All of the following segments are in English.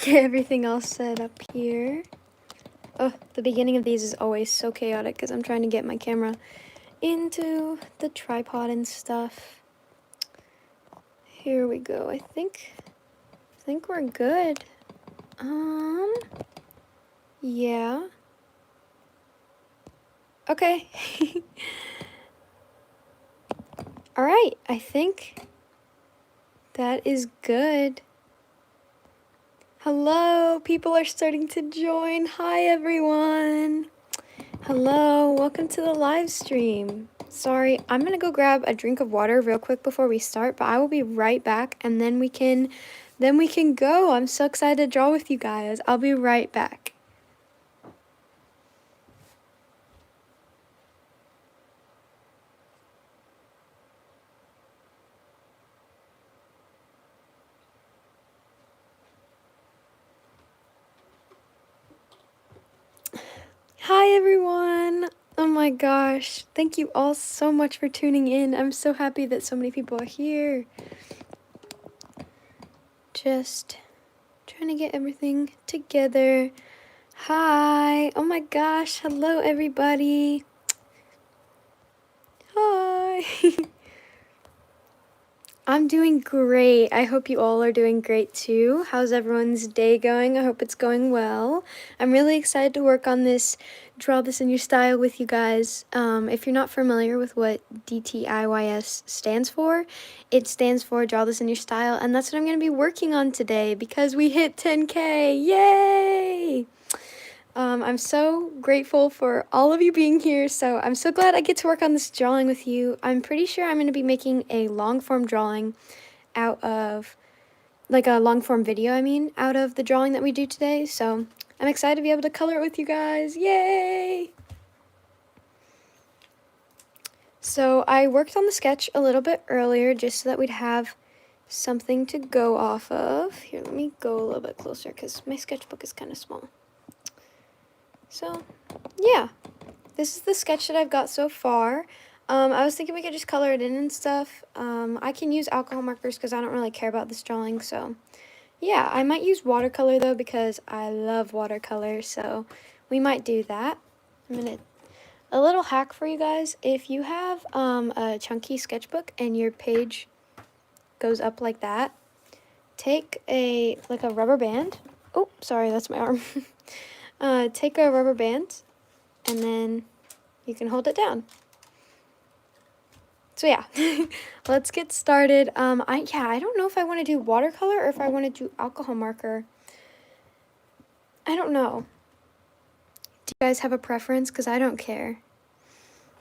Get everything all set up here. Oh, the beginning of these is always so chaotic because I'm trying to get my camera into the tripod and stuff. Here we go. I think we're good. Yeah. Okay. All right, I think that is good. Hello, people are starting to join. Hi, everyone. Hello, welcome to the live stream. Sorry, I'm gonna go grab a drink of water real quick before we start, but I will be right back and then we can go. I'm so excited to draw with you guys. I'll be right back. Hi, everyone. Oh my gosh. Thank you all so much for tuning in. I'm so happy that so many people are here. Just trying to get everything together. Hi. Oh my gosh. Hello, everybody. Hi. I'm doing great. I hope you all are doing great too. How's everyone's day going? I hope it's going well. I'm really excited to work on this, draw this in your style with you guys. If you're not familiar with what DTIYS stands for, it stands for draw this in your style, and that's what I'm going to be working on today because we hit 10K. Yay! I'm so grateful for all of you being here, so I'm so glad I get to work on this drawing with you. I'm pretty sure I'm going to be making a long-form drawing out of, like a long-form video, out of the drawing that we do today, so I'm excited to be able to color it with you guys. Yay! So I worked on the sketch a little bit earlier just so that we'd have something to go off of. Here, let me go a little bit closer because my sketchbook is kind of small. So, yeah, this is the sketch that I've got so far. I was thinking we could just color it in and stuff. I can use alcohol markers because I don't really care about this drawing, so yeah, I might use watercolor though because I love watercolor, so we might do that. A little hack for you guys, if you have a chunky sketchbook and your page goes up like that, take a rubber band. Oh, sorry, that's my arm. Take a rubber band and then you can hold it down. So yeah, let's get started. I don't know if I want to do watercolor or if I want to do alcohol marker. I don't know. Do you guys have a preference? Because I don't care.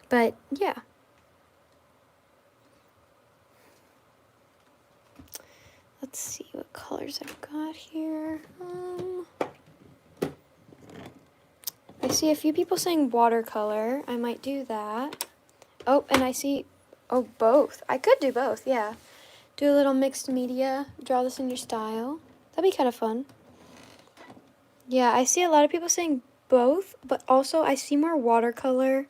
But yeah. Let's see what colors I've got here. I see a few people saying watercolor. I might do that. Oh, and I see, oh, both. I could do both, yeah. Do a little mixed media, draw this in your style. That'd be kind of fun. Yeah, I see a lot of people saying both, but also I see more watercolor.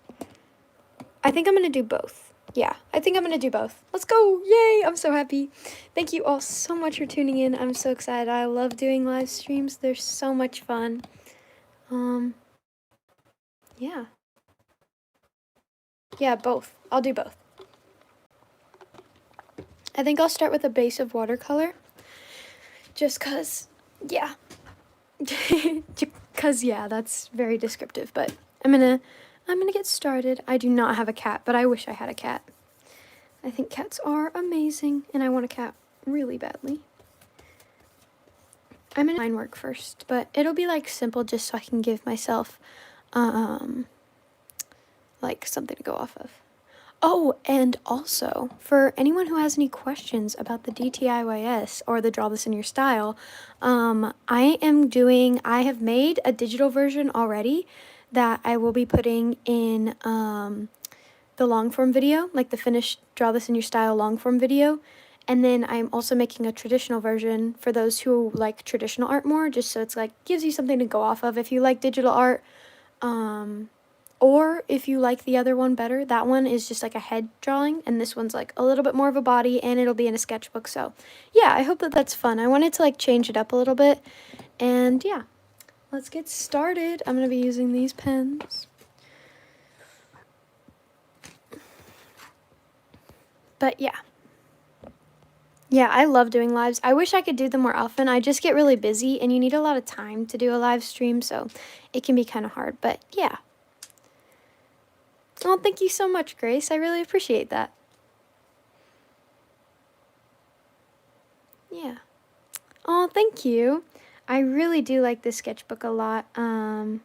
I think I'm going to do both. Yeah, I think I'm going to do both. Let's go! Yay! I'm so happy. Thank you all so much for tuning in. I'm so excited. I love doing live streams. They're so much fun. Yeah. Yeah, both. I'll do both. I think I'll start with a base of watercolor. Just cause, yeah. Cause yeah, that's very descriptive, but I'm gonna get started. I do not have a cat, but I wish I had a cat. I think cats are amazing, and I want a cat really badly. I'm gonna line work first, but it'll be like simple just so I can give myself like something to go off of. Oh, and also, for anyone who has any questions about the DTIYS or the Draw This in Your Style, I have made a digital version already that I will be putting in the long form video, like the finished Draw This in Your Style long form video. And then I'm also making a traditional version for those who like traditional art more, just so it's like gives you something to go off of if you like digital art. Or if you like the other one better, that one is just like a head drawing, and this one's like a little bit more of a body, and it'll be in a sketchbook. So yeah, I hope that that's fun. I wanted to like change it up a little bit, and yeah, let's get started. I'm gonna be using these pens. But yeah. Yeah, I love doing lives. I wish I could do them more often. I just get really busy, and you need a lot of time to do a live stream, so it can be kind of hard. But yeah. Oh, thank you so much, Grace. I really appreciate that. Yeah. Oh, thank you. I really do like this sketchbook a lot. I'm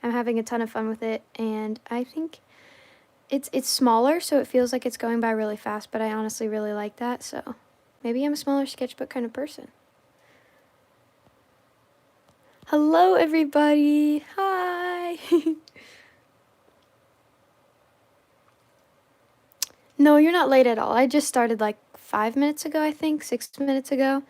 having a ton of fun with it, and I think it's smaller, so it feels like it's going by really fast, but I honestly really like that, so maybe I'm a smaller sketchbook kind of person. Hello, everybody. Hi. No, you're not late at all. I just started like 5 minutes ago, I think, 6 minutes ago.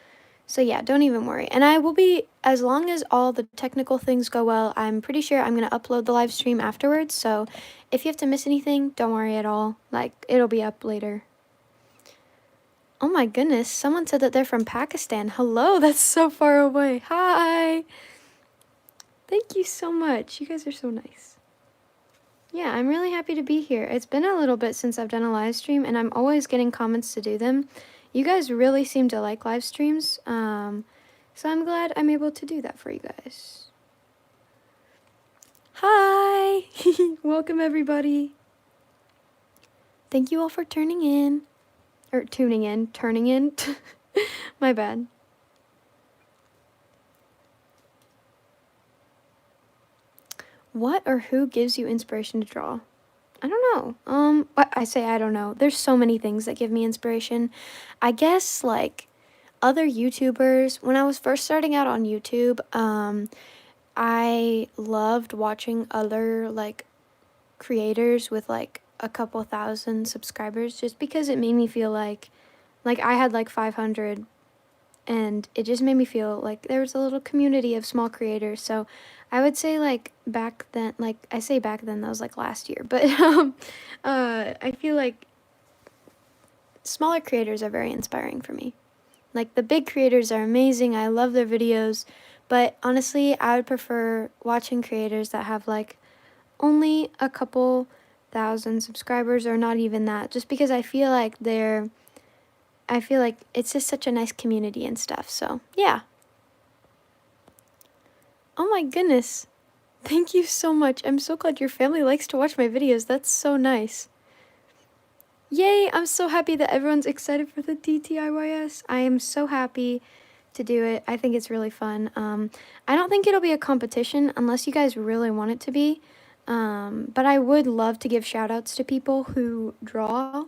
So yeah, don't even worry. And I will be, as long as all the technical things go well, I'm pretty sure I'm going to upload the live stream afterwards. So if you have to miss anything, don't worry at all. Like, it'll be up later. Oh my goodness, someone said that they're from Pakistan. Hello, that's so far away. Hi. Thank you so much. You guys are so nice. Yeah, I'm really happy to be here. It's been a little bit since I've done a live stream, and I'm always getting comments to do them. You guys really seem to like live streams, so I'm glad I'm able to do that for you guys. Hi! Welcome, everybody. Thank you all for turning in. Or tuning in. Turning in. My bad. What or who gives you inspiration to draw? I don't know. I don't know. There's so many things that give me inspiration. I guess, like, other YouTubers. When I was first starting out on YouTube, I loved watching other, like, creators with, like, a couple thousand subscribers just because it made me feel like I had, like, 500, and it just made me feel like there was a little community of small creators. So I would say, like, back then, like, I say back then, that was like last year, but I feel like smaller creators are very inspiring for me. Like, the big creators are amazing, I love their videos, but honestly, I would prefer watching creators that have, like, only a couple thousand subscribers, or not even that, just because I feel like it's just such a nice community and stuff, so yeah. Oh my goodness. Thank you so much. I'm so glad your family likes to watch my videos. That's so nice. Yay, I'm so happy that everyone's excited for the DTIYS. I am so happy to do it. I think it's really fun. I don't think it'll be a competition unless you guys really want it to be. But I would love to give shout outs to people who draw,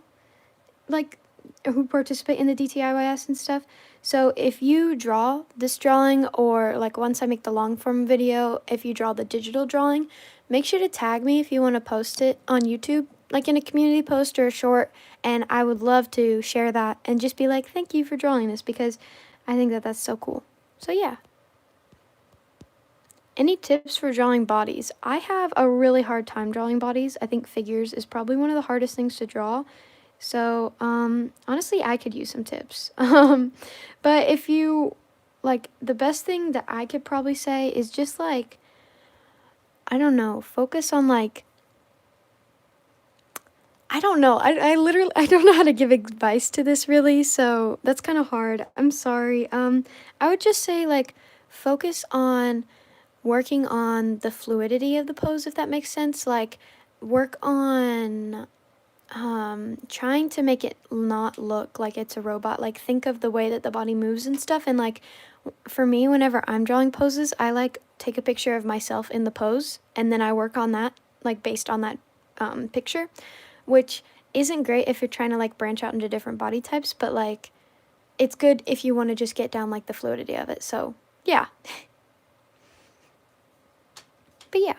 like, who participate in the DTIYS and stuff. So if you draw this drawing, or like once I make the long form video, if you draw the digital drawing, make sure to tag me if you want to post it on YouTube, like in a community post or a short, and I would love to share that and just be like, thank you for drawing this, because I think that that's so cool. So yeah. Any tips for drawing bodies? I have a really hard time drawing bodies. I think figures is probably one of the hardest things to draw. So, honestly, I could use some tips. But if you, like, the best thing that I could probably say is just, like, I don't know, focus on, like, I don't know. I literally, I don't know how to give advice to this, really, so that's kind of hard. I'm sorry. I would just say, like, focus on working on the fluidity of the pose, if that makes sense. Like, work on trying to make it not look like it's a robot. Like, think of the way that the body moves and stuff. And like, for me, whenever I'm drawing poses, I like take a picture of myself in the pose, and then I work on that, like, based on that picture, which isn't great if you're trying to like branch out into different body types, but like, it's good if you want to just get down like the fluidity of it. So yeah. But yeah,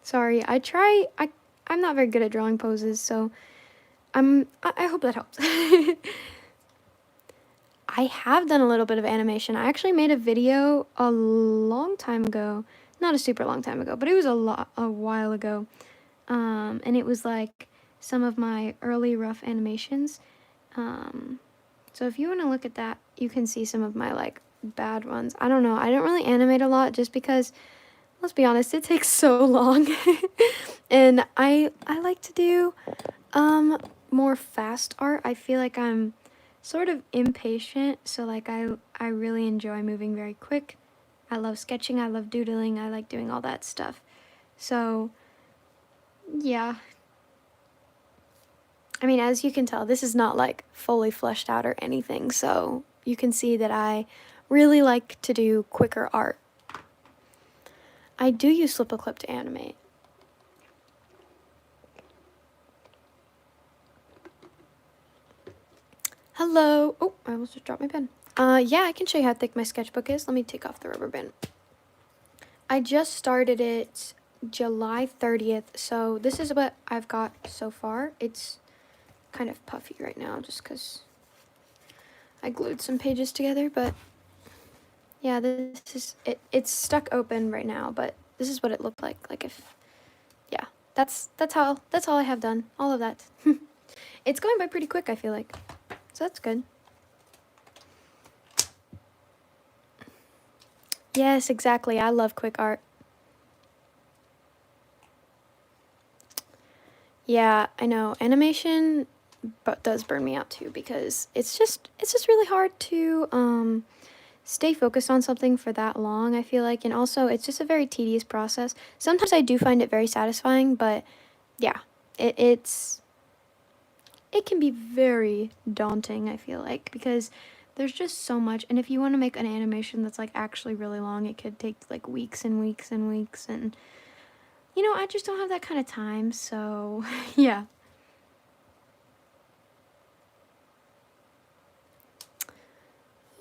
sorry, I'm not very good at drawing poses, so I hope that helps. I have done a little bit of animation. I actually made a video a long time ago. not a super long time ago, but it was a while ago. And it was like some of my early rough animations. So if you want to look at that, you can see some of my like bad ones. I don't know. I don't really animate a lot just because, let's be honest, it takes so long. And I like to do more fast art. I feel like I'm sort of impatient, so like I really enjoy moving very quick. I love sketching, I love doodling, I like doing all that stuff. So yeah. I mean, as you can tell, this is not like fully fleshed out or anything, so you can see that I really like to do quicker art. I do use Flip a Clip to animate. Hello. Oh, I almost just dropped my pen. Yeah, I can show you how thick my sketchbook is. Let me take off the rubber band. I just started it July 30th, so this is what I've got so far. It's kind of puffy right now just because I glued some pages together, but yeah, this is it. It's stuck open right now, but this is what it looked like. Like if, yeah, that's all I have done. All of that. It's going by pretty quick, I feel like, so that's good. Yes, exactly. I love quick art. Yeah, I know. Animation does burn me out too because it's just really hard to stay focused on something for that long, I feel like, and also it's just a very tedious process. Sometimes I do find it very satisfying, but yeah, it can be very daunting, I feel like, because there's just so much, and if you want to make an animation that's like actually really long, it could take like weeks and weeks and weeks, and you know, I just don't have that kind of time, so yeah.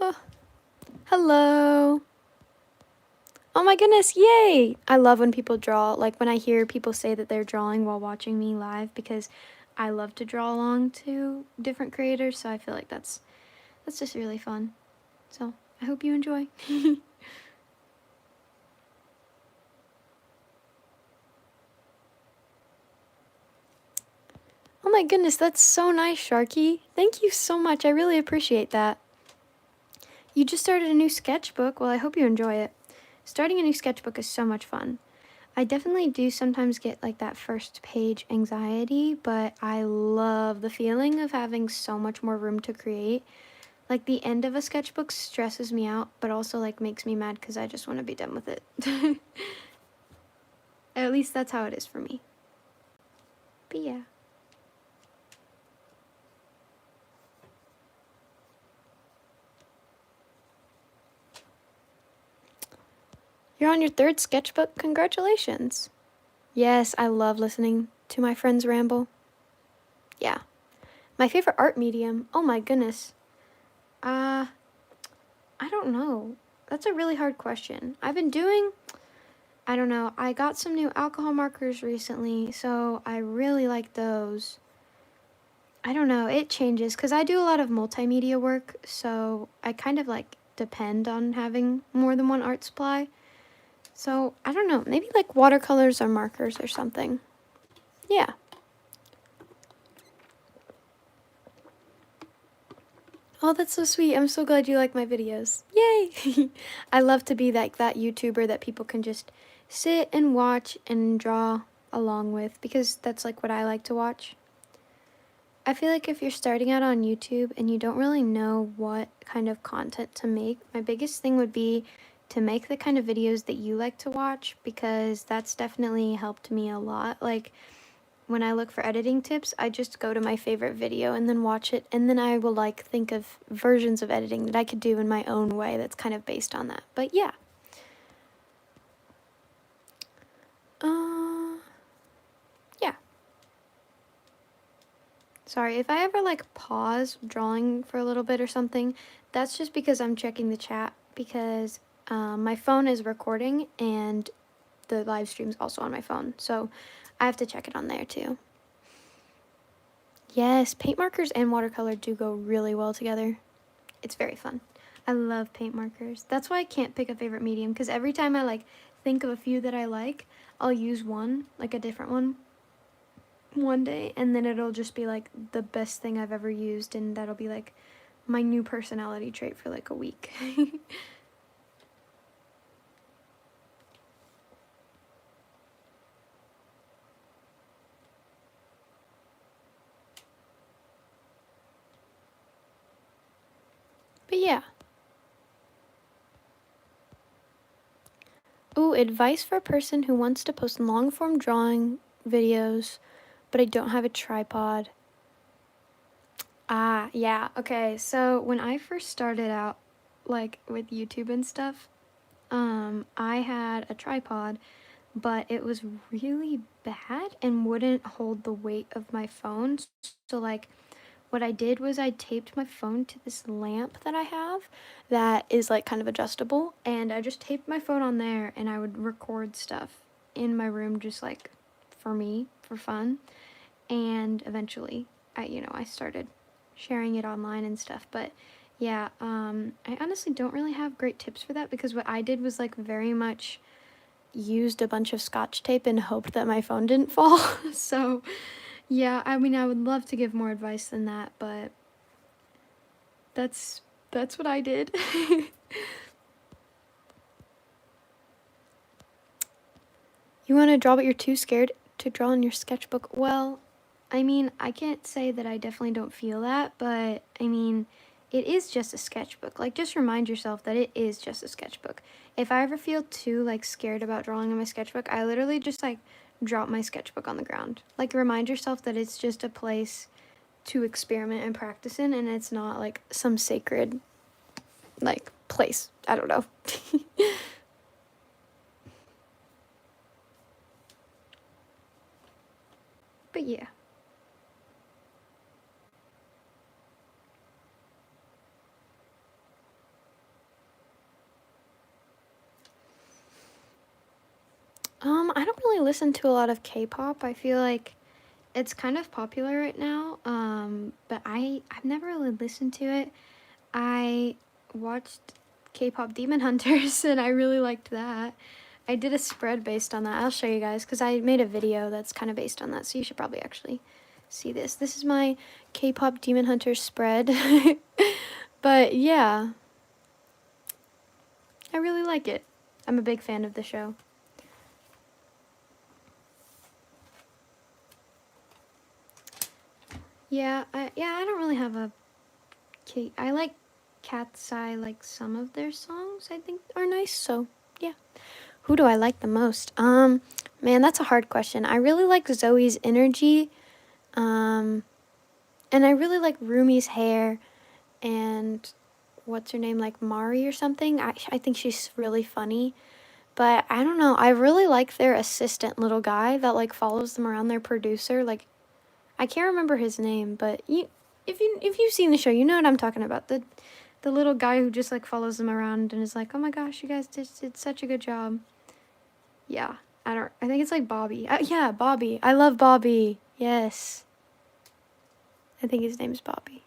Oh, hello. Oh my goodness, yay! I love when people draw, like when I hear people say that they're drawing while watching me live, because I love to draw along to different creators, so I feel like that's just really fun. So, I hope you enjoy. Oh my goodness, that's so nice, Sharky. Thank you so much. I really appreciate that. You just started a new sketchbook. Well, I hope you enjoy it. Starting a new sketchbook is so much fun. I definitely do sometimes get like that first page anxiety, but I love the feeling of having so much more room to create. Like the end of a sketchbook stresses me out, but also like makes me mad because I just want to be done with it. At least that's how it is for me. But yeah. You're on your third sketchbook? Congratulations. Yes, I love listening to my friends ramble. Yeah. My favorite art medium? Oh my goodness. I don't know. That's a really hard question. I've been doing, I don't know, I got some new alcohol markers recently, so I really like those. I don't know, it changes because I do a lot of multimedia work, so I kind of like depend on having more than one art supply. So, I don't know, maybe like watercolors or markers or something. Yeah. Oh, that's so sweet. I'm so glad you like my videos. Yay! I love to be like that YouTuber that people can just sit and watch and draw along with because that's like what I like to watch. I feel like if you're starting out on YouTube and you don't really know what kind of content to make, my biggest thing would be to make the kind of videos that you like to watch because that's definitely helped me a lot. Like, when I look for editing tips, I just go to my favorite video and then watch it, and then I will like think of versions of editing that I could do in my own way that's kind of based on that. But yeah. Yeah. Sorry, if I ever like pause drawing for a little bit or something, that's just because I'm checking the chat because my phone is recording and the live stream's also on my phone. So I have to check it on there too. Yes, paint markers and watercolor do go really well together. It's very fun. I love paint markers. That's why I can't pick a favorite medium, because every time I like think of a few that I like, I'll use one, like a different one day, and then it'll just be like the best thing I've ever used, and that'll be like my new personality trait for like a week. But yeah. Ooh, advice for a person who wants to post long form drawing videos, but I don't have a tripod. Ah, yeah. Okay, so when I first started out, like with YouTube and stuff, I had a tripod, but it was really bad and wouldn't hold the weight of my phone. So like what I did was I taped my phone to this lamp that I have that is like kind of adjustable, and I just taped my phone on there and I would record stuff in my room just like for me, for fun. And eventually I started sharing it online and stuff. But yeah, I honestly don't really have great tips for that, because what I did was like very much used a bunch of scotch tape and hoped that my phone didn't fall. So yeah, I mean, I would love to give more advice than that, but that's what I did. You want to draw but you're too scared to draw in your sketchbook? Well, I mean, I can't say that I definitely don't feel that, but I mean, it is just a sketchbook. Like, just remind yourself that it is just a sketchbook. If I ever feel too like scared about drawing in my sketchbook, I literally just like drop my sketchbook on the ground. Like, remind yourself that it's just a place to experiment and practice in, and it's not like some sacred like place. I don't know. But yeah. I don't really listen to a lot of K-pop. I feel like it's kind of popular right now. But I've never really listened to it. I watched K-pop Demon Hunters and I really liked that. I did a spread based on that. I'll show you guys because I made a video that's kind of based on that. So you should probably actually see this. This is my K-pop Demon Hunters spread. But yeah, I really like it. I'm a big fan of the show. Yeah, I don't really have a I like Cat's Eye, like some of their songs I think are nice, so yeah. Who do I like the most? Man, that's a hard question. I really like Zoe's energy, and I really like Rumi's hair, and what's her name, like Mari or something? I think she's really funny, but I don't know, I really like their assistant little guy that like follows them around, their producer, like, I can't remember his name, but if you've seen the show, you know what I'm talking about. The little guy who just like follows them around and is like, "Oh my gosh, you guys did such a good job." Yeah, I think it's like Bobby. Yeah, Bobby. I love Bobby. Yes. I think his name's Bobby.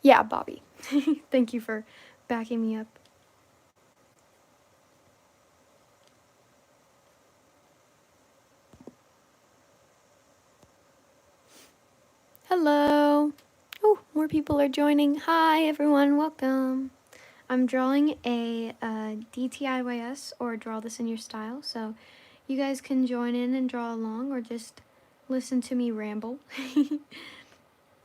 Yeah, Bobby. Thank you for backing me up. Hello. Oh, more people are joining. Hi, everyone. Welcome. I'm drawing a DTIYS, or draw this in your style, so you guys can join in and draw along or just listen to me ramble.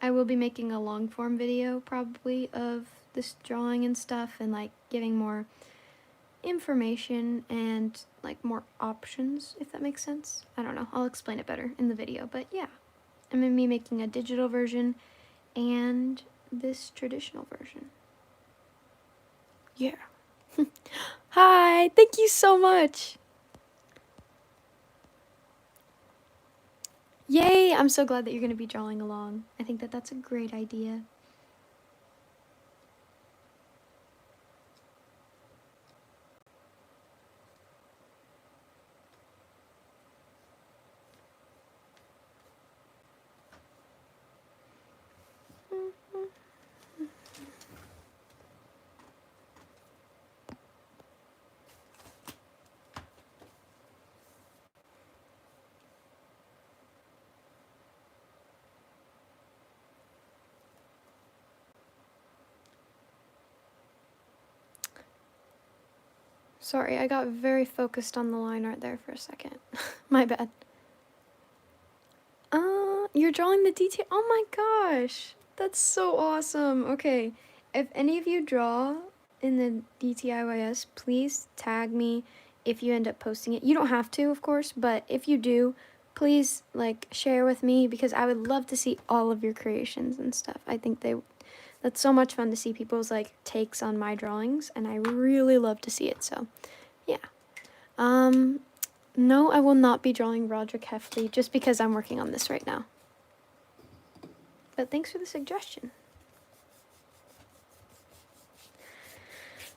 I will be making a long form video probably of this drawing and stuff, and like giving more information and like more options, if that makes sense. I don't know, I'll explain it better in the video, but yeah. I'm going to be making a digital version and this traditional version. Yeah. Hi, thank you so much. Yay, I'm so glad that you're going to be drawing along. I think that that's a great idea. Sorry, I got very focused on the line art there for a second. My bad. You're drawing the detail. Oh my gosh, that's so awesome. Okay, if any of you draw in the DTIYS, please tag me if you end up posting it. You don't have to, of course, but if you do, please like share with me because I would love to see all of your creations and stuff. I think that's so much fun to see people's like takes on my drawings, and I really love to see it. So, yeah. No, I will not be drawing Roderick Heffley just because I'm working on this right now. But thanks for the suggestion.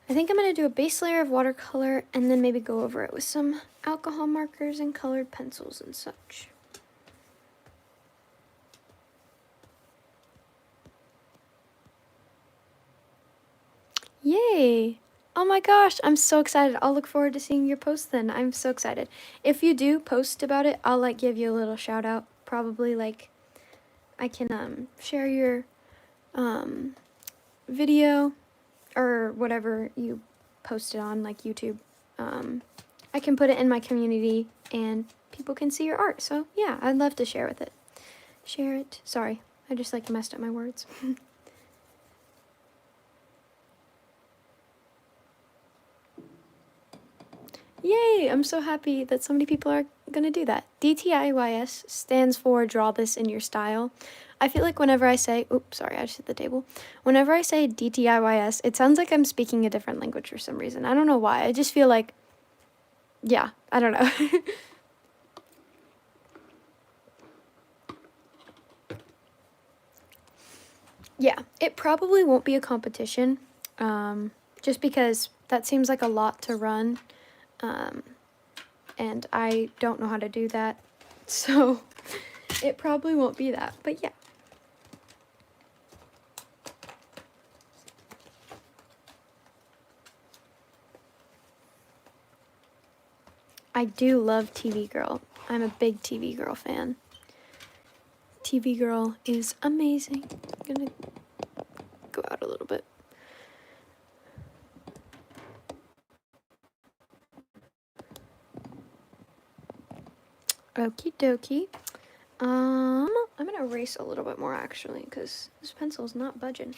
I think I'm going to do a base layer of watercolor and then maybe go over it with some alcohol markers and colored pencils and such. Yay! Oh my gosh, I'm so excited. I'll look forward to seeing your post then. I'm so excited. If you do post about it, I'll like give you a little shout out. Probably like I can share your video or whatever you posted on like YouTube. I can put it in my community and people can see your art. So yeah, I'd love to share with it. Share it. Sorry, I just like messed up my words. Yay! I'm so happy that so many people are gonna do that. DTIYS stands for Draw This in Your Style. I feel like whenever I say, oops, sorry, I just hit the table. Whenever I say DTIYS, it sounds like I'm speaking a different language for some reason. I don't know why. I just feel like, yeah, I don't know. Yeah, it probably won't be a competition, just because that seems like a lot to run. And I don't know how to do that, so it probably won't be that, but yeah. I do love TV Girl. I'm a big TV Girl fan. TV Girl is amazing. I'm gonna go out a little bit. Okie dokie. I'm gonna erase a little bit more actually, because this pencil's not budging.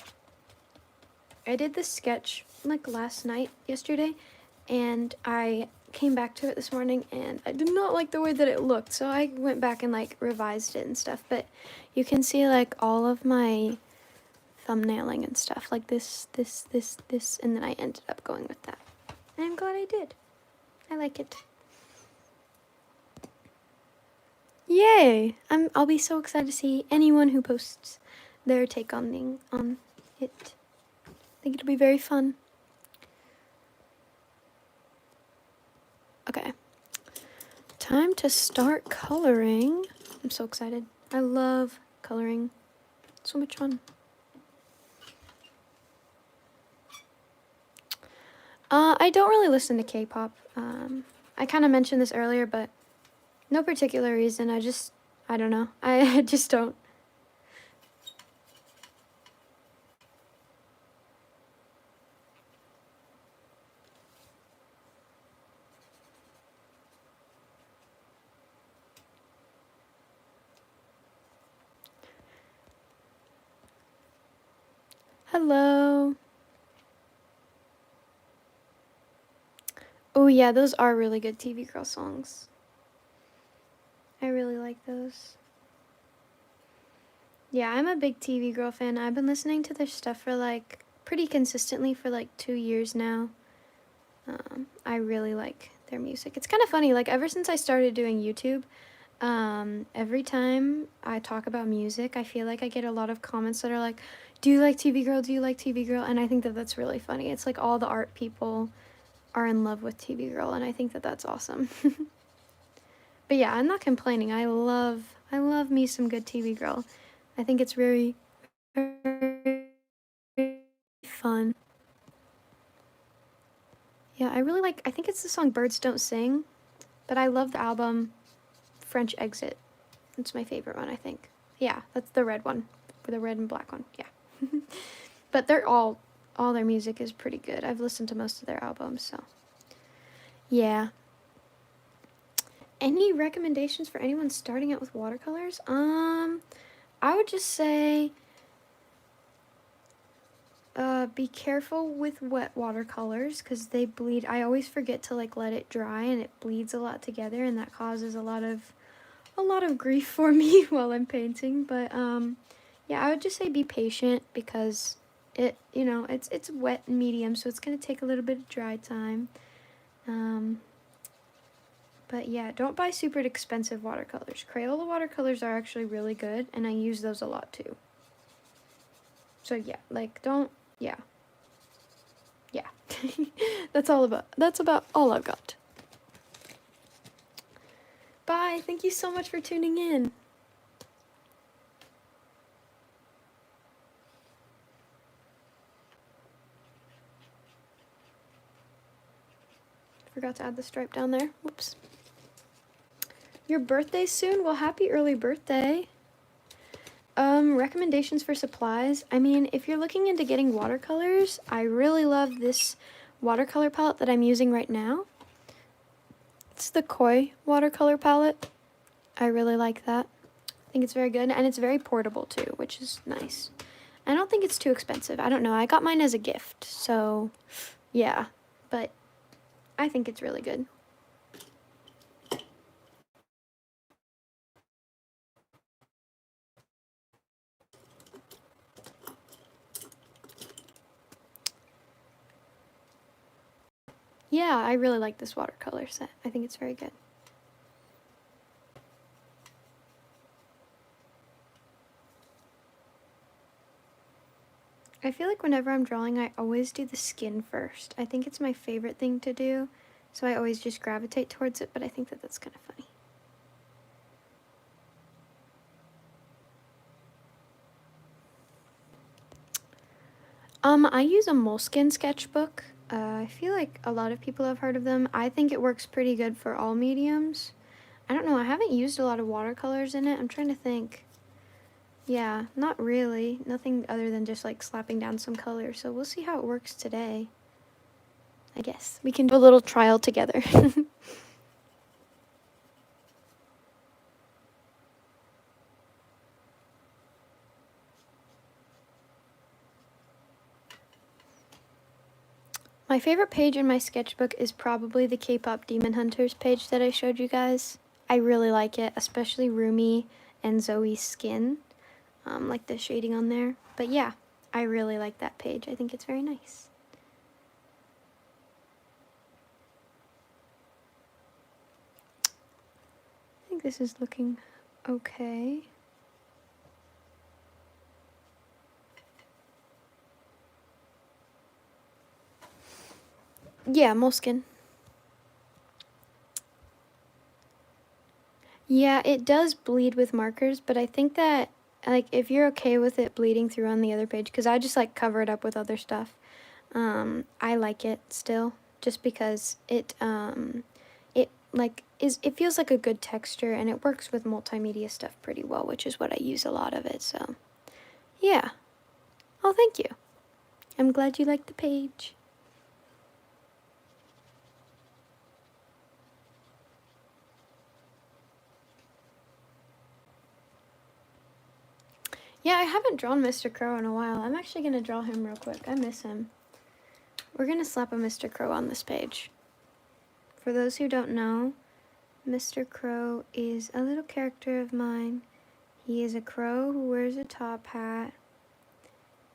I did this sketch like last night, yesterday, and I came back to it this morning and I did not like the way that it looked, so I went back and like revised it and stuff. But you can see like all of my thumbnailing and stuff, like this, and then I ended up going with that. And I'm glad I did. I like it. Yay! I'll be so excited to see anyone who posts their take on it. I think it'll be very fun. Okay. Time to start coloring. I'm so excited. I love coloring. It's so much fun. I don't really listen to K-pop. I kind of mentioned this earlier, but no particular reason. I don't know. I just don't. Hello. Oh yeah, those are really good TV Girl songs. I really like those. Yeah, I'm a big TV Girl fan. I've been listening to their stuff for like pretty consistently for like 2 years now. I really like their music. It's kind of funny, like ever since I started doing YouTube, every time I talk about music, I feel like I get a lot of comments that are like, do you like TV Girl? Do you like TV Girl? And I think that that's really funny. It's like all the art people are in love with TV Girl, and I think that that's awesome. But yeah, I'm not complaining. I love me some good TV Girl. I think it's very, very fun. Yeah, I really like, I think it's the song Birds Don't Sing, but I love the album French Exit. It's my favorite one, I think. Yeah, that's the red one, the red and black one, yeah. But they're all their music is pretty good. I've listened to most of their albums, so. Yeah. Any recommendations for anyone starting out with watercolors? I would just say be careful with wet watercolors because they bleed. I always forget to like let it dry and it bleeds a lot together, and that causes a lot of grief for me while I'm painting. But yeah, I would just say be patient because it's wet and medium, so it's gonna take a little bit of dry time. But yeah, don't buy super expensive watercolors. Crayola watercolors are actually really good, and I use those a lot too. So yeah, like yeah. That's about all I've got. Bye, thank you so much for tuning in. Forgot to add the stripe down there, whoops. Your birthday's soon? Well, happy early birthday. Recommendations for supplies. I mean, if you're looking into getting watercolors, I really love this watercolor palette that I'm using right now. It's the Koi watercolor palette. I really like that. I think it's very good, and it's very portable too, which is nice. I don't think it's too expensive. I don't know. I got mine as a gift, so yeah, but I think it's really good. Yeah, I really like this watercolor set. I think it's very good. I feel like whenever I'm drawing, I always do the skin first. I think it's my favorite thing to do, so I always just gravitate towards it, but I think that that's kind of funny. I use a Moleskine sketchbook. I feel like a lot of people have heard of them. I think it works pretty good for all mediums. I don't know, I haven't used a lot of watercolors in it. I'm trying to think. Yeah, not really. Nothing other than just like slapping down some color. So we'll see how it works today. I guess we can do a little trial together. My favorite page in my sketchbook is probably the K-pop Demon Hunters page that I showed you guys. I really like it, especially Rumi and Zoe's skin, like the shading on there. But yeah, I really like that page. I think it's very nice. I think this is looking okay. Yeah, Moleskine. Yeah, it does bleed with markers, but I think that, like, if you're okay with it bleeding through on the other page, because I just, like, cover it up with other stuff, I like it still, just because it feels like a good texture, and it works with multimedia stuff pretty well, which is what I use a lot of it, so, yeah. Oh, thank you. I'm glad you liked the page. Yeah, I haven't drawn Mr. Crow in a while. I'm actually going to draw him real quick. I miss him. We're going to slap a Mr. Crow on this page. For those who don't know, Mr. Crow is a little character of mine. He is a crow who wears a top hat.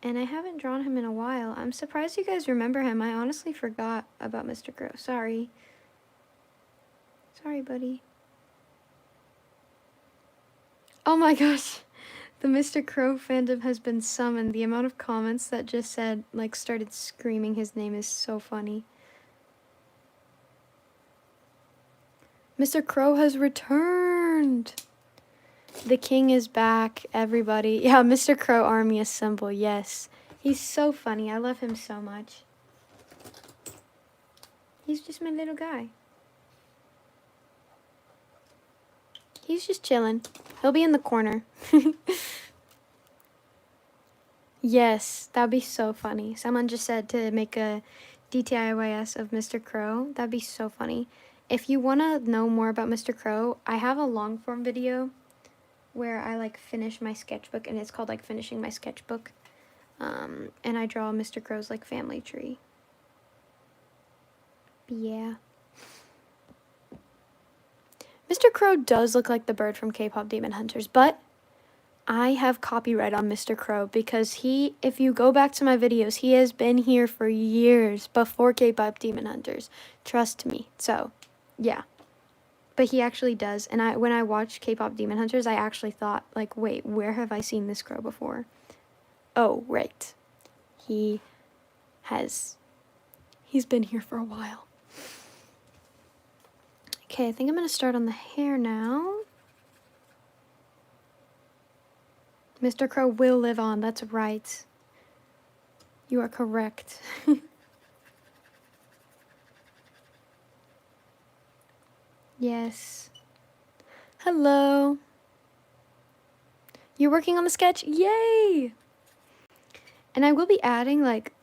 And I haven't drawn him in a while. I'm surprised you guys remember him. I honestly forgot about Mr. Crow. Sorry. Sorry, buddy. Oh my gosh. The Mr. Crow fandom has been summoned. The amount of comments that just said, like, started screaming his name is so funny. Mr. Crow has returned! The king is back, everybody. Yeah, Mr. Crow army assemble, yes. He's so funny. I love him so much. He's just my little guy. He's just chilling. He'll be in the corner. Yes, that'd be so funny. Someone just said to make a DTIYS of Mr. Crow. That'd be so funny. If you want to know more about Mr. Crow, I have a long form video where I like finish my sketchbook, and it's called like finishing my sketchbook. And I draw Mr. Crow's like family tree. But yeah. Mr. Crow does look like the bird from K-pop Demon Hunters, but I have copyright on Mr. Crow because if you go back to my videos, he has been here for years before K-pop Demon Hunters. Trust me. So, yeah. But he actually does. And when I watched K-pop Demon Hunters, I actually thought, like, wait, where have I seen this crow before? Oh, right. He's been here for a while. Okay, I think I'm going to start on the hair now. Mr. Crow will live on, that's right. You are correct. Yes. Hello. You're working on the sketch? Yay! And I will be adding, like,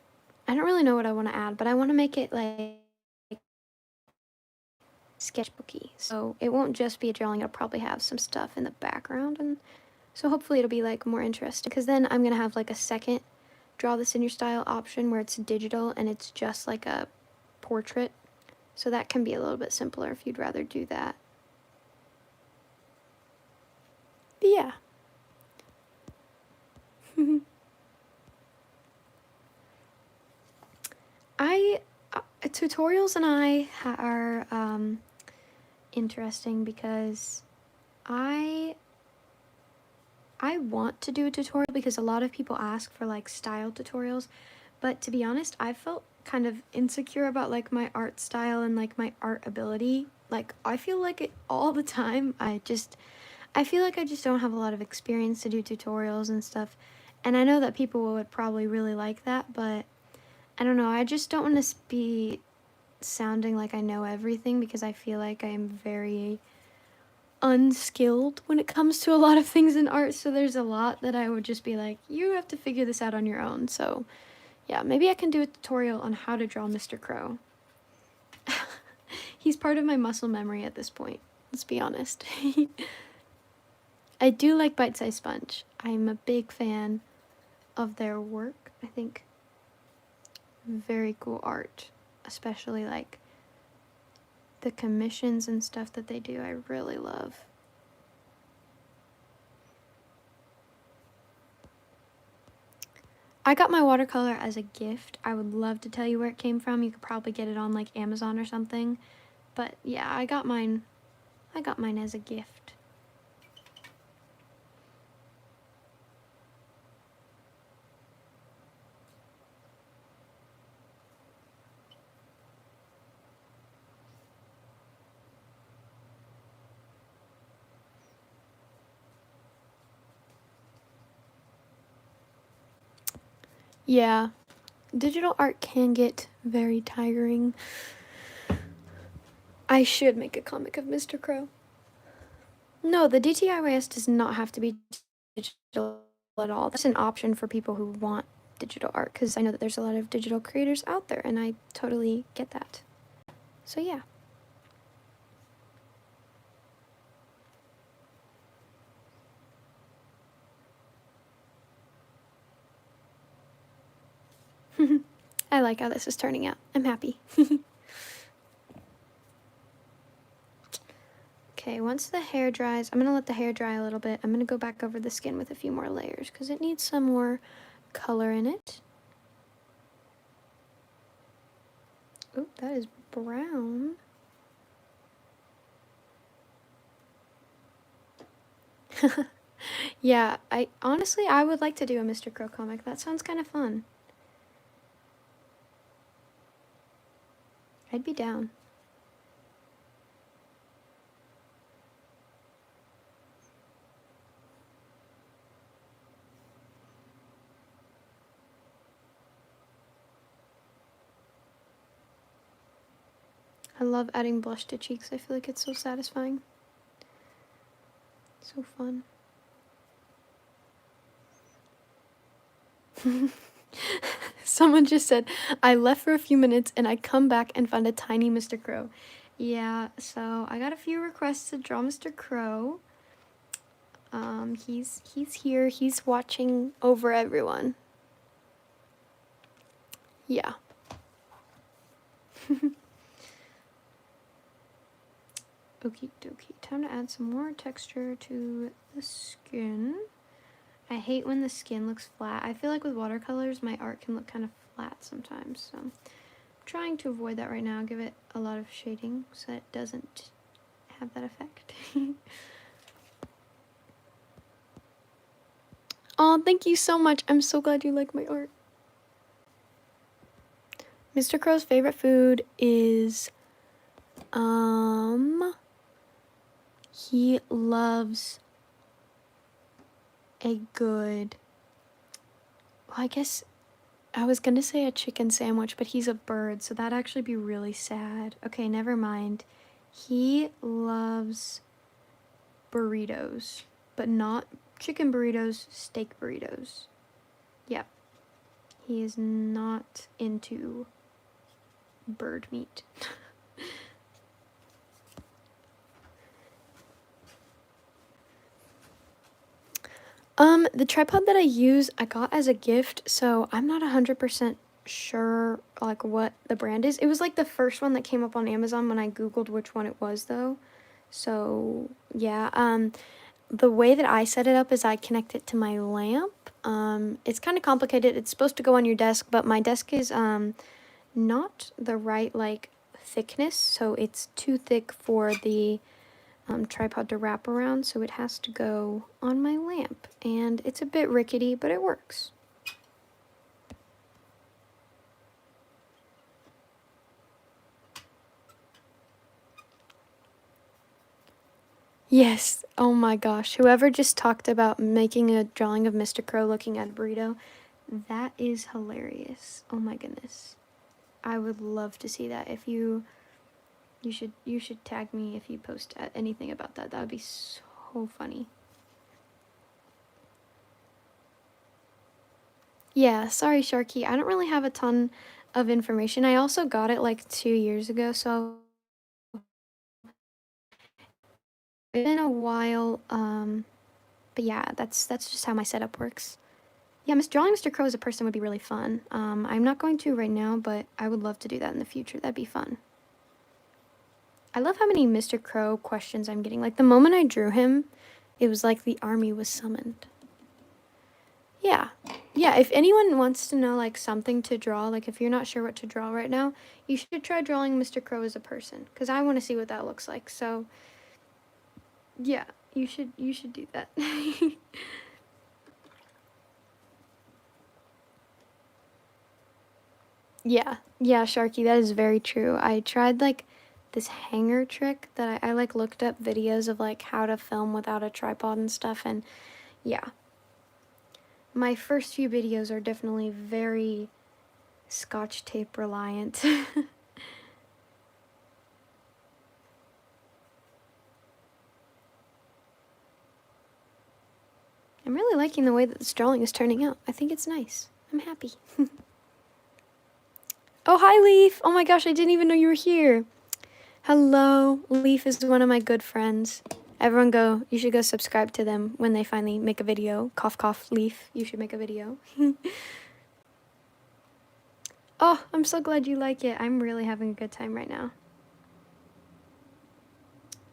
I don't really know what I want to add, but I want to make it, like, sketchbooky. So it won't just be a drawing, it'll probably have some stuff in the background, and so hopefully it'll be like more interesting, because then I'm gonna have like a second draw this in your style option where it's digital and it's just like a portrait, so that can be a little bit simpler if you'd rather do that. But yeah. Tutorials and I are interesting because I want to do a tutorial because a lot of people ask for like style tutorials, but to be honest, I felt kind of insecure about like my art style and like my art ability. Like I feel like it all the time. I feel like I just don't have a lot of experience to do tutorials and stuff. And I know that people would probably really like that, but I don't know, I just don't want to be sounding like I know everything because I feel like I am very unskilled when it comes to a lot of things in art, so there's a lot that I would just be like, you have to figure this out on your own. So yeah, maybe I can do a tutorial on how to draw Mr. Crow. He's part of my muscle memory at this point, let's be honest. I do like Bite Size Sponge. I'm a big fan of their work. I think very cool art, especially like the commissions and stuff that they do, I really love. I got my watercolor as a gift. I would love to tell you where it came from. You could probably get it on like Amazon or something. But yeah, I got mine as a gift. Yeah, digital art can get very tiring. I should make a comic of Mr. Crow. No, the DTIYS does not have to be digital at all. That's an option for people who want digital art, because I know that there's a lot of digital creators out there, and I totally get that. So yeah. I like how this is turning out. I'm happy. Okay, once the hair dries, I'm going to let the hair dry a little bit. I'm going to go back over the skin with a few more layers because it needs some more color in it. Oh, that is brown. Yeah, honestly, I would like to do a Mr. Crow comic. That sounds kind of fun. I'd be down. I love adding blush to cheeks. I feel like it's so satisfying. So fun. Someone just said, I left for a few minutes and I come back and found a tiny Mr. Crow. Yeah, so I got a few requests to draw Mr. Crow. He's here. He's watching over everyone. Yeah. Okie dokie. Time to add some more texture to the skin. I hate when the skin looks flat. I feel like with watercolors, my art can look kind of flat sometimes. So I'm trying to avoid that right now. Give it a lot of shading so that it doesn't have that effect. Oh, thank you so much. I'm so glad you like my art. Mr. Crow's favorite food is, he loves a good, well, I guess I was gonna say a chicken sandwich, but he's a bird, so that'd actually be really sad. Okay, never mind. He loves burritos, but not chicken burritos, steak burritos. Yeah. He is not into bird meat. The tripod that I use, I got as a gift, so I'm not 100% sure, like, what the brand is. It was, like, the first one that came up on Amazon when I Googled which one it was, though. So, yeah, the way that I set it up is I connect it to my lamp. It's kind of complicated. It's supposed to go on your desk, but my desk is, not the right, like, thickness, so it's too thick for the tripod to wrap around, so it has to go on my lamp, and it's a bit rickety, but it works. Yes, oh my gosh, whoever just talked about making a drawing of Mr. Crow looking at a burrito, that is hilarious. Oh my goodness. I would love to see that. If you should tag me if you post anything about that. That would be so funny. Yeah, sorry, Sharky. I don't really have a ton of information. I also got it like 2 years ago, so it's been a while. But yeah, that's just how my setup works. Yeah, drawing Mr. Crow as a person would be really fun. I'm not going to right now, but I would love to do that in the future. That'd be fun. I love how many Mr. Crow questions I'm getting. Like, the moment I drew him, it was like the army was summoned. Yeah. Yeah, if anyone wants to know, like, something to draw, like, if you're not sure what to draw right now, you should try drawing Mr. Crow as a person, because I want to see what that looks like. So, yeah, you should do that. Yeah, Sharky, that is very true. I tried, like, this hanger trick that I like, looked up videos of, like, how to film without a tripod and stuff, and, yeah. My first few videos are definitely very Scotch tape reliant. I'm really liking the way that this drawing is turning out. I think it's nice. I'm happy. Oh, hi, Leaf! Oh my gosh, I didn't even know you were here. Hello. Leaf is one of my good friends. Everyone you should go subscribe to them when they finally make a video. Cough, cough, Leaf. You should make a video. Oh, I'm so glad you like it. I'm really having a good time right now.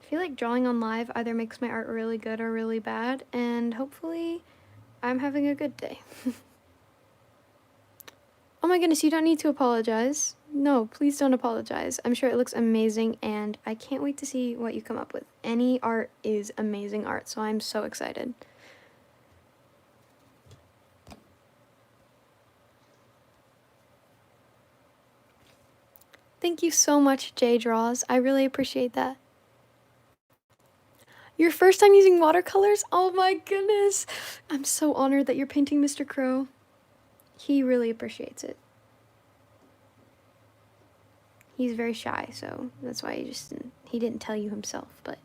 I feel like drawing on live either makes my art really good or really bad, and hopefully I'm having a good day. Oh my goodness, you don't need to apologize. No, please don't apologize. I'm sure it looks amazing, and I can't wait to see what you come up with. Any art is amazing art, so I'm so excited. Thank you so much, Jay Draws. I really appreciate that. Your first time using watercolors? Oh my goodness. I'm so honored that you're painting Mr. Crow. He really appreciates it. He's very shy, so that's why he didn't tell you himself, but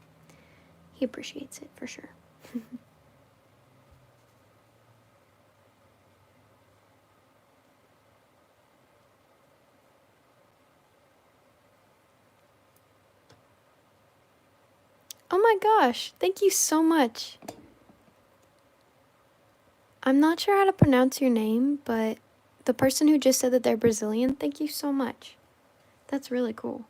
he appreciates it for sure. my gosh, thank you so much. I'm not sure how to pronounce your name, but the person who just said that they're Brazilian, thank you so much. That's really cool.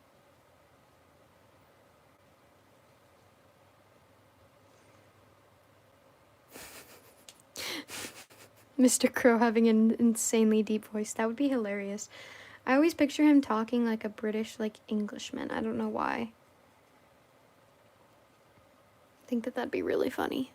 Mr. Crow having an insanely deep voice. That would be hilarious. I always picture him talking like a British, like, Englishman. I don't know why. I think that that'd be really funny.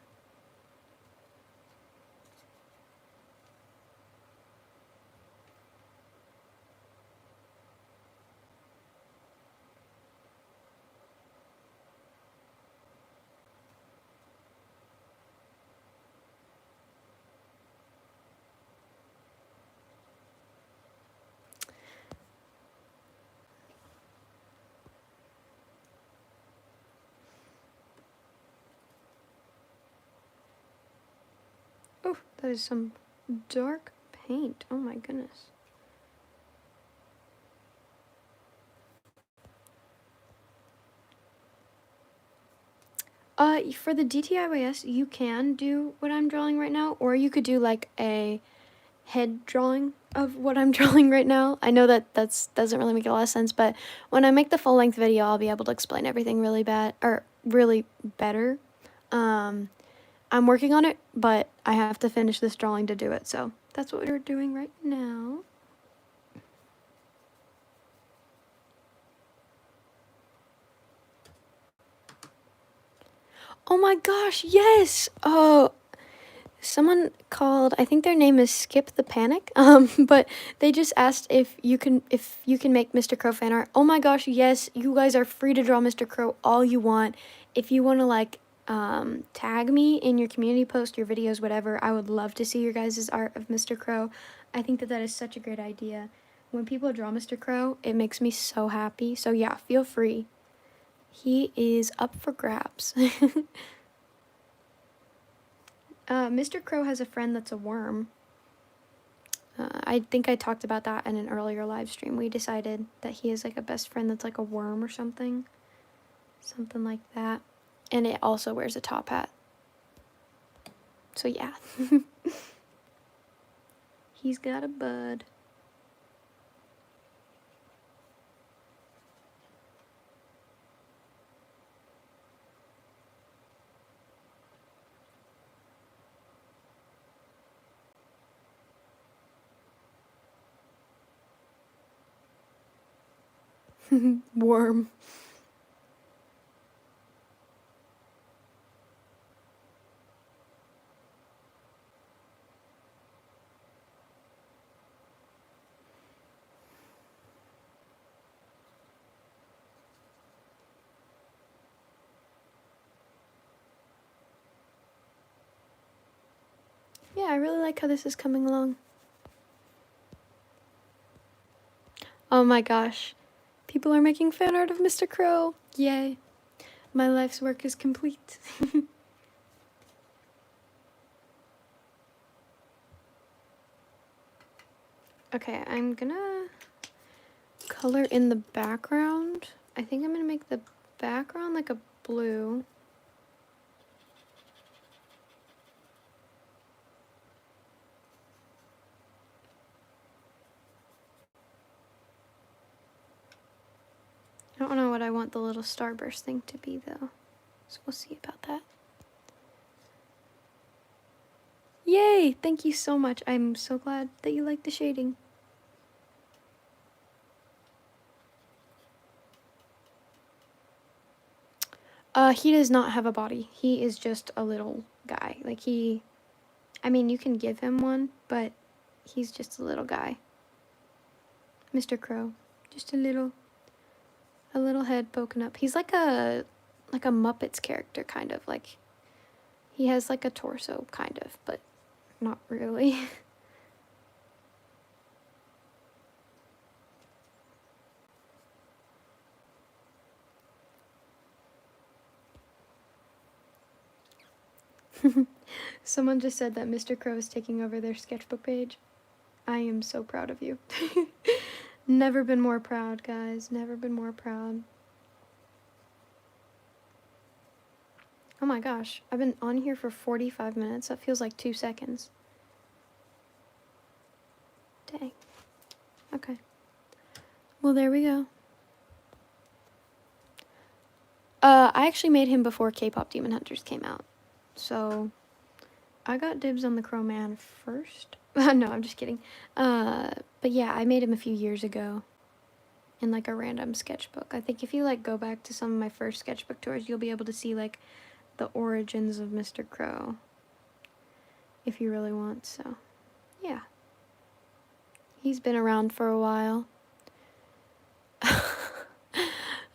Oh, that is some dark paint. Oh my goodness. For the DTIYS, you can do what I'm drawing right now, or you could do like a head drawing of what I'm drawing right now. I know that doesn't really make a lot of sense, but when I make the full-length video, I'll be able to explain everything really better. I'm working on it, but I have to finish this drawing to do it, so that's what we're doing right now. Oh my gosh, yes! Oh, someone called, I think their name is Skip the Panic, but they just asked if you can make Mr. Crow fan art. Oh my gosh, yes, you guys are free to draw Mr. Crow all you want. If you want to, like, tag me in your community post, your videos, whatever, I would love to see your guys' art of Mr. Crow. I think that is such a great idea. When people draw Mr. Crow, it makes me so happy. So yeah, feel free. He is up for grabs. Mr. Crow has a friend that's a worm. I think I talked about that in an earlier live stream. We decided that he has like a best friend that's like a worm or something. Something like that. And it also wears a top hat. So yeah. He's got a bud. Worm. Yeah, I really like how this is coming along. Oh my gosh. People are making fan art of Mr. Crow. Yay. My life's work is complete. Okay, I'm gonna color in the background. I think I'm gonna make the background like a blue. I don't know what I want the little starburst thing to be though. So we'll see about that. Yay! Thank you so much. I'm so glad that you like the shading. He does not have a body. He is just a little guy. Like I mean, you can give him one, but he's just a little guy. Mr. Crow. Just a little head poking up. He's like a Muppets character, kind of. Like, he has like a torso, kind of, but not really. Someone just said that Mr. Crow is taking over their sketchbook page. I am so proud of you. Never been more proud, guys. Never been more proud. Oh my gosh, I've been on here for 45 minutes. That feels like 2 seconds. Dang. Okay. Well, there we go. I actually made him before K-Pop Demon Hunters came out. So, I got dibs on the Crow Man first. No, I'm just kidding. But yeah, I made him a few years ago in like a random sketchbook. I think if you like go back to some of my first sketchbook tours, you'll be able to see like the origins of Mr. Crow. If you really want, so yeah. He's been around for a while.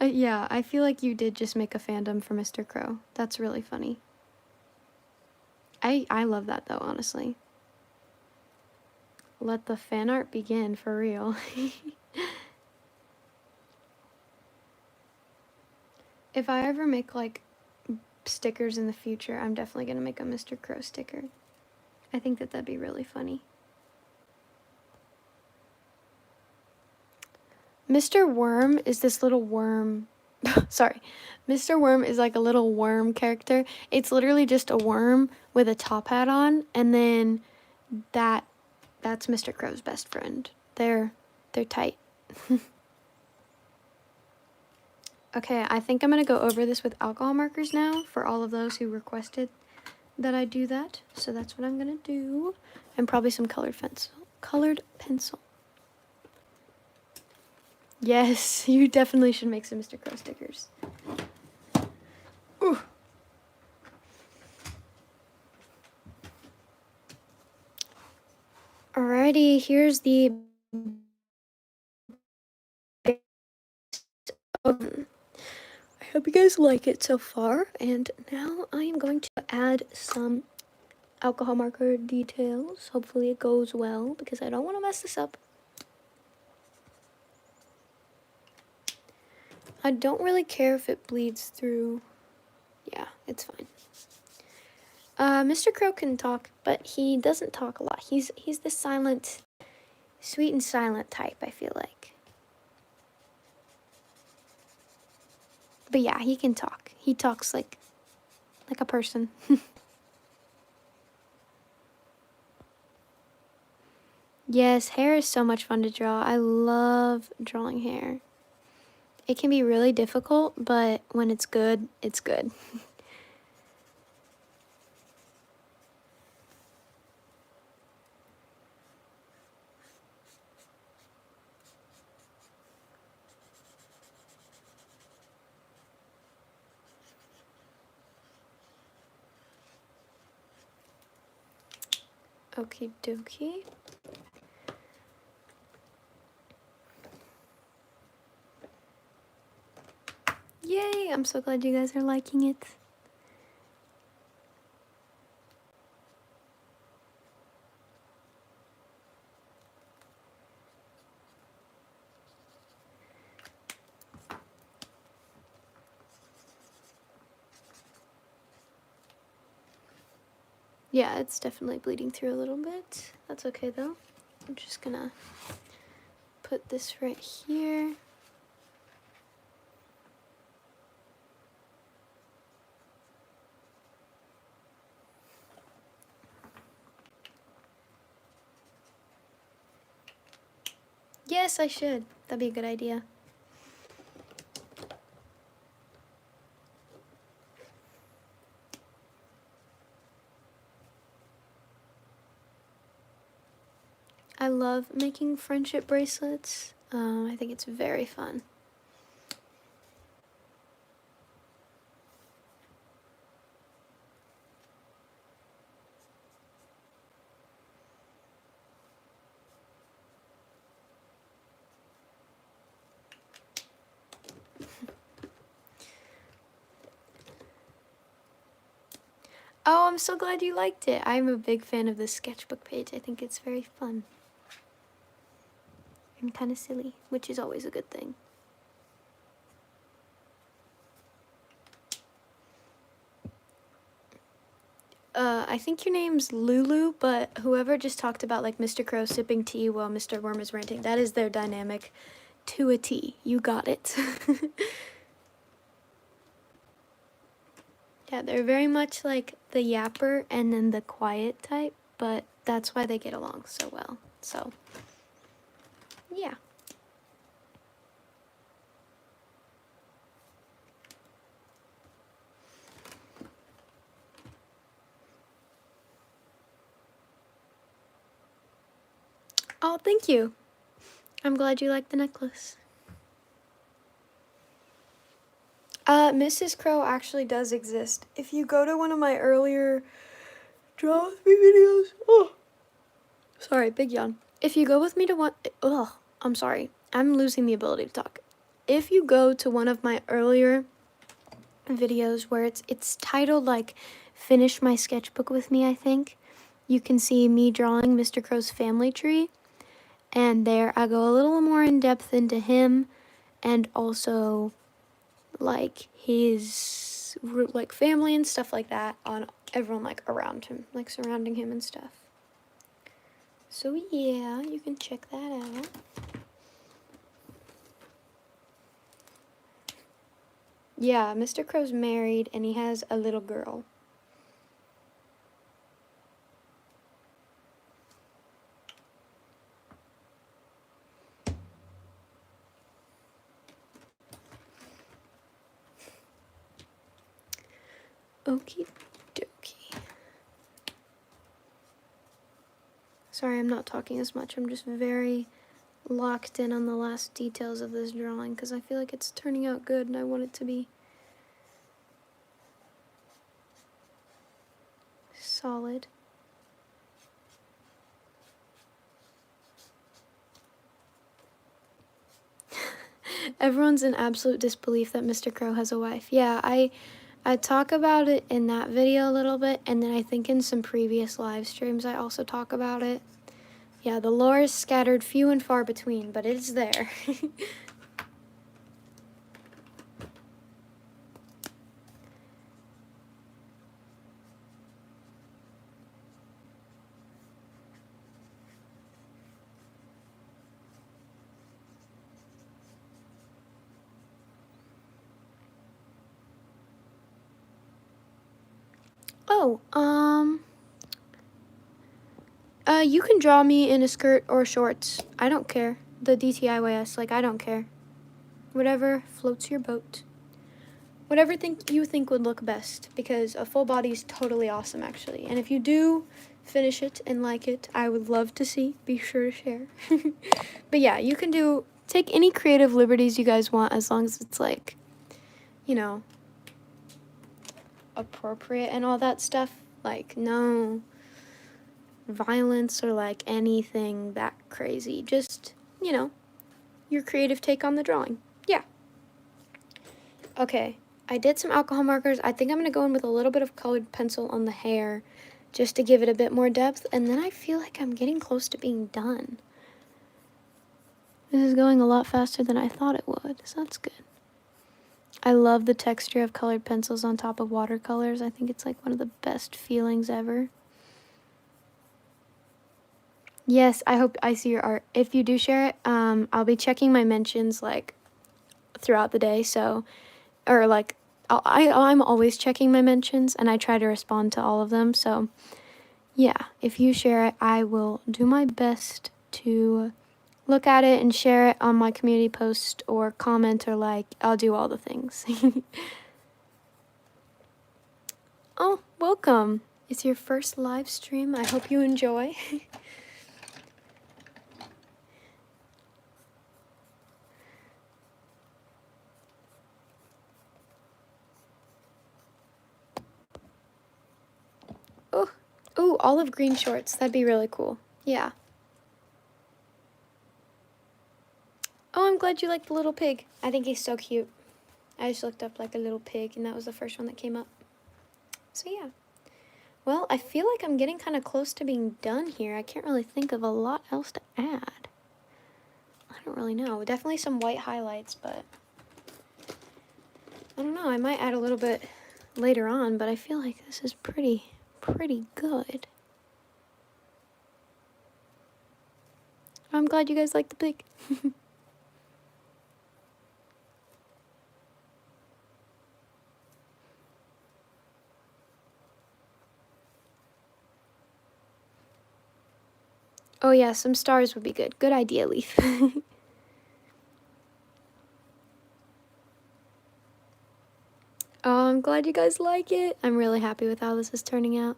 Yeah, I feel like you did just make a fandom for Mr. Crow. That's really funny. I love that though, honestly. Let the fan art begin, for real. If I ever make like stickers in the future, I'm definitely gonna make a Mr. Crow sticker. I think that that'd be really funny. Mr. Worm is this little worm. Sorry. Mr. Worm is like a little worm character. It's literally just a worm with a top hat on, and then that's Mr. Crow's best friend. They're tight. Okay, I think I'm gonna go over this with alcohol markers now for all of those who requested that I do that. So that's what I'm gonna do. And probably some colored pencil. Yes, you definitely should make some Mr. Crow stickers. Ooh. Alrighty, here's the I hope you guys like it so far, and now I am going to add some alcohol marker details. Hopefully it goes well, because I don't want to mess this up. I don't really care if it bleeds through. Yeah, it's fine. Mr. Crow can talk, but he doesn't talk a lot. He's the silent, sweet and silent type, I feel like. But yeah, he can talk. He talks like a person. Yes, hair is so much fun to draw. I love drawing hair. It can be really difficult, but when it's good, it's good. Okie dokie. Yay! I'm so glad you guys are liking it. Yeah, it's definitely bleeding through a little bit. That's okay though. I'm just gonna put this right here. Yes, I should. That'd be a good idea. I love making friendship bracelets. I think it's very fun. Oh, I'm so glad you liked it. I'm a big fan of the sketchbook page. I think it's very fun. And kind of silly, which is always a good thing. I think your name's Lulu, but whoever just talked about like Mr. Crow sipping tea while Mr. Worm is ranting, that is their dynamic to a T. You got it. Yeah, they're very much like the yapper and then the quiet type, but that's why they get along so well. So, yeah. Oh, thank you. I'm glad you like the necklace. Mrs. Crow actually does exist. If you go to one of my earlier Draw With Me videos, sorry, big yawn. If you go with me to one, I'm sorry, I'm losing the ability to talk. If you go to one of my earlier videos where it's titled like Finish My Sketchbook With Me, I think, you can see me drawing Mr. Crow's family tree, and there I go a little more in depth into him and also like his like family and stuff like that, on everyone like around him, like surrounding him and stuff. So yeah, you can check that out. Yeah, Mr. Crow's married and he has a little girl. Okie dokie. Sorry, I'm not talking as much. I'm just very locked in on the last details of this drawing because I feel like it's turning out good and I want it to be solid. Everyone's in absolute disbelief that Mr. Crow has a wife. Yeah, I talk about it in that video a little bit, and then I think in some previous live streams I also talk about it. Yeah, the lore is scattered few and far between, but it is there. Oh, you can draw me in a skirt or shorts. I don't care. The DTIYS, like, I don't care. Whatever floats your boat. Whatever you think would look best, because a full body is totally awesome, actually. And if you do finish it and like it, I would love to see. Be sure to share. But yeah, you can take any creative liberties you guys want, as long as it's, like, you know, appropriate and all that stuff. Like, no violence or like anything that crazy. Just, you know, your creative take on the drawing. Yeah. Okay, I did some alcohol markers. I think I'm going to go in with a little bit of colored pencil on the hair just to give it a bit more depth, and then I feel like I'm getting close to being done. This is going a lot faster than I thought it would, so that's good. I love the texture of colored pencils on top of watercolors. I think it's like one of the best feelings ever. Yes, I hope I see your art. If you do share it, I'll be checking my mentions like throughout the day. So, or like, I'm always checking my mentions and I try to respond to all of them. So, yeah, if you share it, I will do my best to look at it and share it on my community post or comment or like. I'll do all the things. Oh, welcome. It's your first live stream. I hope you enjoy. Oh, ooh, olive green shorts. That'd be really cool. Yeah. Oh, I'm glad you like the little pig. I think he's so cute. I just looked up like a little pig, and that was the first one that came up. So yeah. Well, I feel like I'm getting kind of close to being done here. I can't really think of a lot else to add. I don't really know. Definitely some white highlights, but I don't know. I might add a little bit later on, but I feel like this is pretty good. I'm glad you guys like the pig. Oh yeah, some stars would be good. Good idea, Leaf. Oh, I'm glad you guys like it. I'm really happy with how this is turning out.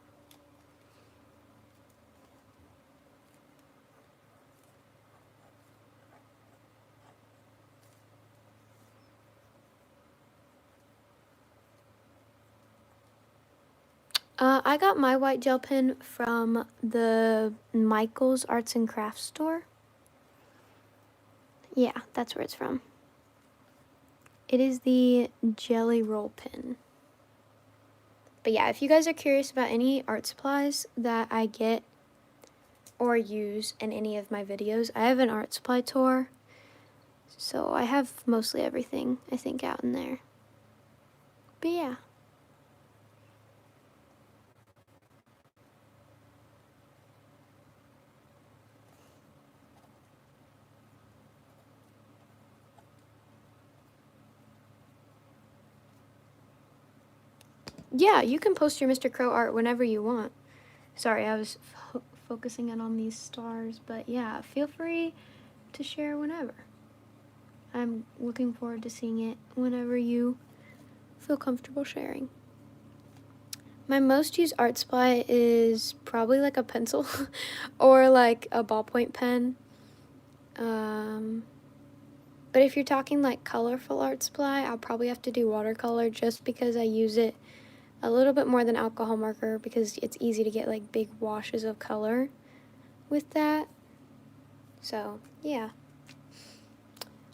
I got my white gel pen from the Michael's Arts and Crafts store. Yeah, that's where it's from. It is the Jelly Roll pen. But yeah, if you guys are curious about any art supplies that I get or use in any of my videos, I have an art supply tour. So I have mostly everything, I think, out in there. But yeah. Yeah, you can post your Mr. Crow art whenever you want. Sorry, I was focusing in on these stars, but yeah, feel free to share whenever. I'm looking forward to seeing it whenever you feel comfortable sharing. My most used art supply is probably like a pencil or like a ballpoint pen. But if you're talking like colorful art supply, I'll probably have to do watercolor just because I use it a little bit more than alcohol marker because it's easy to get like big washes of color with that. So, yeah.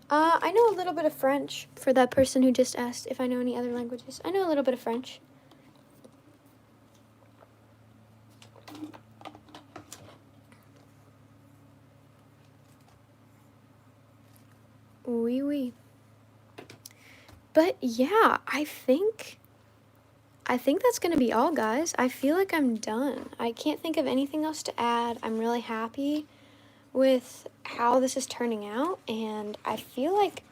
I know a little bit of French for that person who just asked if I know any other languages. I know a little bit of French. Oui, oui. But yeah, I think that's going to be all, guys. I feel like I'm done. I can't think of anything else to add. I'm really happy with how this is turning out, and I feel like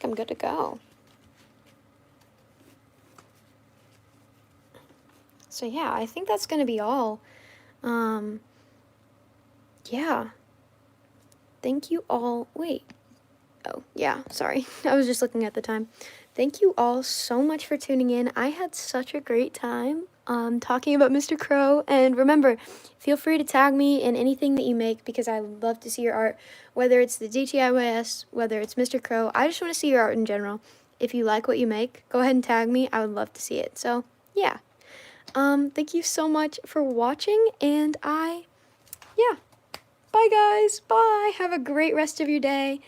I'm good to go. So yeah, I think that's going to be all. Yeah. Thank you all. Wait. Oh, yeah, sorry. I was just looking at the time. Thank you all so much for tuning in. I had such a great time talking about Mr. Crow. And remember, feel free to tag me in anything that you make because I love to see your art, whether it's the DTIYS, whether it's Mr. Crow. I just want to see your art in general. If you like what you make, go ahead and tag me. I would love to see it. So, yeah. Thank you so much for watching, and yeah. Bye, guys. Bye. Have a great rest of your day.